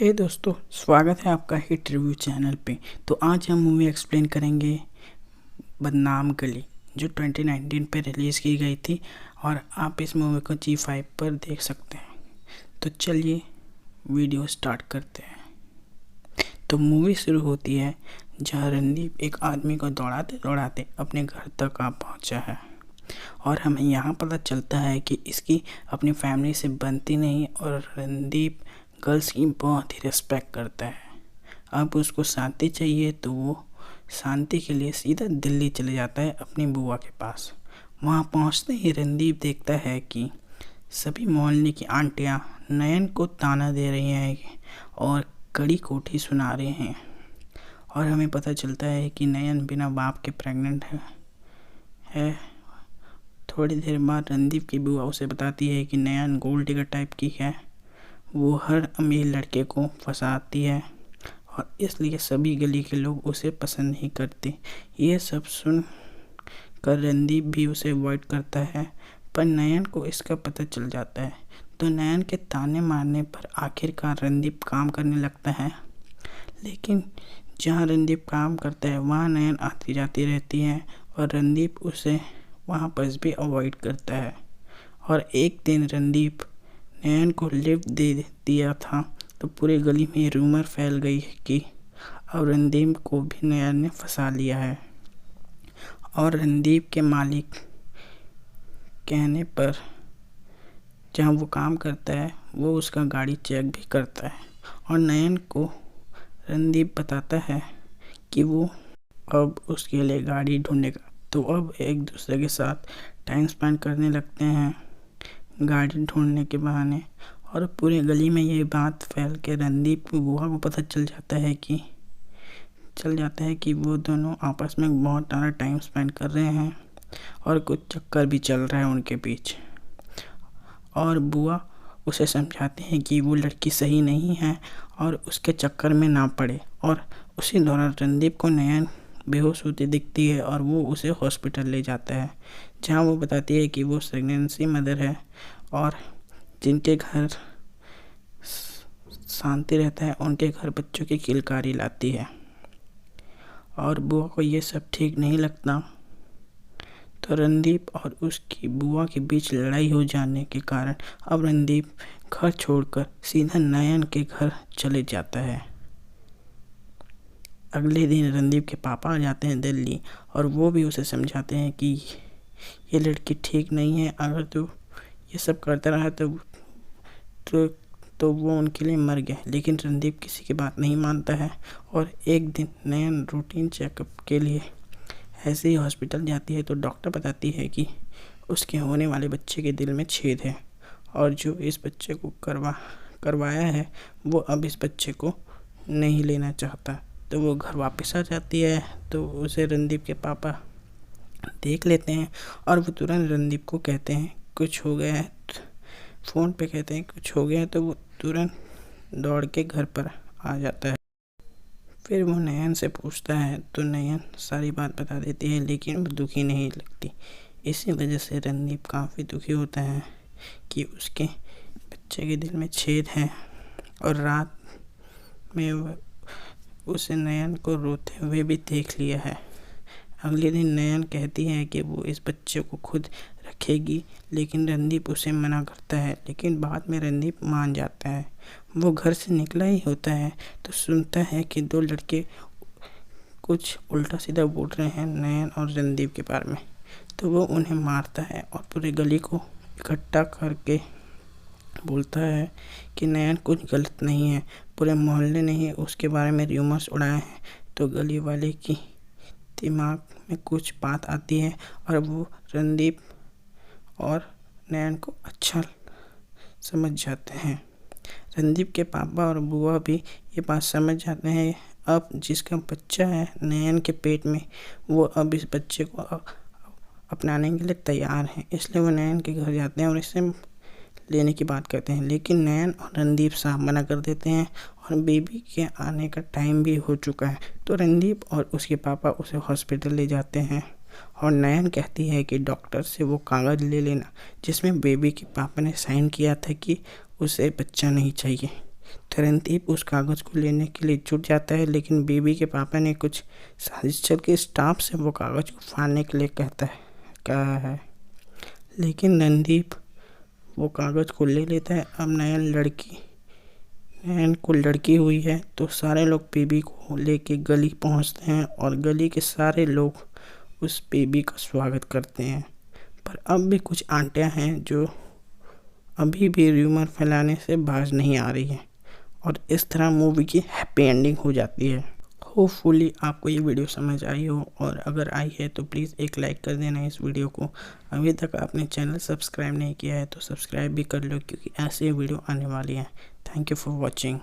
हे दोस्तों, स्वागत है आपका हिट रिव्यू चैनल पे। तो आज हम मूवी एक्सप्लेन करेंगे बदनाम गली, जो 2019 पे रिलीज़ की गई थी और आप इस मूवी को G5 पर देख सकते हैं। तो चलिए वीडियो स्टार्ट करते हैं। तो मूवी शुरू होती है जहाँ रणदीप एक आदमी को दौड़ाते दौड़ाते अपने घर तक आ पहुँचा है और हमें यहाँ पता चलता है कि इसकी अपनी फैमिली से बनती नहीं और रणदीप गर्ल्स की बहुत ही रिस्पेक्ट करता है। अब उसको शांति चाहिए तो वो शांति के लिए सीधा दिल्ली चले जाता है अपनी बुआ के पास। वहाँ पहुँचते ही रणदीप देखता है कि सभी मोहल्ले की आंटियाँ नयन को ताना दे रही हैं और कड़ी कोठी सुना रहे हैं और हमें पता चलता है कि नयन बिना बाप के प्रेग्नेंट है। थोड़ी देर बाद रणदीप की बुआ उसे बताती है कि नयन गोल्ड डिगर टाइप की है, वो हर अमीर लड़के को फंसाती है और इसलिए सभी गली के लोग उसे पसंद नहीं करते। ये सब सुन कर रणदीप भी उसे अवॉइड करता है, पर नयन को इसका पता चल जाता है। तो नयन के ताने मारने पर आखिरकार रणदीप काम करने लगता है, लेकिन जहाँ रणदीप काम करता है वहाँ नयन आती जाती रहती है और रणदीप उसे वहाँ पर भी अवॉइड करता है। और एक दिन रणदीप नयन को लिफ्ट दे दिया था तो पूरे गली में रूमर फैल गई है कि अब रणदीप को भी नयन ने फंसा लिया है और रणदीप के मालिक कहने पर जहाँ वो काम करता है वो उसका गाड़ी चेक भी करता है और नयन को रणदीप बताता है कि वो अब उसके लिए गाड़ी ढूंढेगा। तो अब एक दूसरे के साथ टाइम स्पेंड करने लगते हैं गाड़ी ढूंढने के बहाने और पूरे गली में ये बात फैल के रणदीप की बुआ को पता चल जाता है कि वो दोनों आपस में बहुत ज़्यादा टाइम स्पेंड कर रहे हैं और कुछ चक्कर भी चल रहा है उनके बीच। और बुआ उसे समझाती है कि वो लड़की सही नहीं है और उसके चक्कर में ना पड़े। और उसी दौरान रणदीप को नयन बेहोश होती दिखती है और वो उसे हॉस्पिटल ले जाता है, जहाँ वो बताती है कि वो प्रेगनेंसी मदर है और जिनके घर शांति रहता है उनके घर बच्चों की किलकारी लाती है। और बुआ को ये सब ठीक नहीं लगता, तो रणदीप और उसकी बुआ के बीच लड़ाई हो जाने के कारण अब रणदीप घर छोड़कर सीधा नयन के घर चले जाता है। अगले दिन रणदीप के पापा आ जाते हैं दिल्ली और वो भी उसे समझाते हैं कि ये लड़की ठीक नहीं है, अगर तू ये सब करता रहा तो वो उनके लिए मर गया। लेकिन रणदीप किसी की बात नहीं मानता है और एक दिन नयन रूटीन चेकअप के लिए ऐसे ही हॉस्पिटल जाती है तो डॉक्टर बताती है कि उसके होने वाले बच्चे के दिल में छेद है और जो इस बच्चे को करवाया है वो अब इस बच्चे को नहीं लेना चाहता। तो वो घर वापस आ जाती है तो उसे रणदीप के पापा देख लेते हैं और वो तुरंत रणदीप को कहते हैं कुछ हो गया है, फ़ोन पे कहते हैं कुछ हो गया है, तो वो तुरंत दौड़ के घर पर आ जाता है। फिर वो नयन से पूछता है तो नयन सारी बात बता देती है, लेकिन वो दुखी नहीं लगती। इसी वजह से रणदीप काफ़ी दुखी होता है कि उसके बच्चे के दिल में छेद है और रात में उसे नयन को रोते हुए भी देख लिया है। अगले दिन नयन कहती है कि वो इस बच्चे को खुद रखेगी, लेकिन रणदीप उसे मना करता है, लेकिन बाद में रणदीप मान जाता है। वो घर से निकला ही होता है तो सुनता है कि दो लड़के कुछ उल्टा सीधा बोल रहे हैं नयन और रणदीप के बारे में। तो वो उन्हें मारता है और पूरे गली को इकट्ठा करके बोलता है कि नयन कुछ गलत नहीं है, पूरे मोहल्ले ने ही उसके बारे में र्यूमर्स उड़ाए हैं। तो गली वाले की दिमाग में कुछ बात आती है और वो रणदीप और नयन को अच्छा समझ जाते हैं। रणदीप के पापा और बुआ भी ये बात समझ जाते हैं। अब जिसका बच्चा है नयन के पेट में, वो अब इस बच्चे को अपनाने के लिए तैयार हैं, इसलिए वो नयन के घर जाते हैं और इसे लेने की बात करते हैं। लेकिन नयन और रणदीप साहब मना कर देते हैं और बेबी के आने का टाइम भी हो चुका है। तो रणदीप और उसके पापा उसे हॉस्पिटल ले जाते हैं और नयन कहती है कि डॉक्टर से वो कागज़ ले लेना जिसमें बेबी के पापा ने साइन किया था कि उसे बच्चा नहीं चाहिए। तो रणदीप उस कागज़ को लेने के लिए जुट जाता है, लेकिन बेबी के पापा ने कुछ साजिश चल के स्टाफ से वो कागज़ को फाड़ने के लिए कहा है। लेकिन रणदीप वो कागज़ को ले लेता है। अब नयन को लड़की हुई है, तो सारे लोग बेबी को लेके गली पहुंचते हैं और गली के सारे लोग उस बेबी का स्वागत करते हैं। पर अब भी कुछ आंटियां हैं जो अभी भी र्यूमर फैलाने से बाज नहीं आ रही है, और इस तरह मूवी की हैप्पी एंडिंग हो जाती है। होपफुली आपको ये वीडियो समझ आई हो, और अगर आई है तो प्लीज़ एक लाइक कर देना इस वीडियो को। अभी तक आपने चैनल सब्सक्राइब नहीं किया है तो सब्सक्राइब भी कर लो, क्योंकि ऐसे वीडियो आने वाली हैं। Thank you for watching.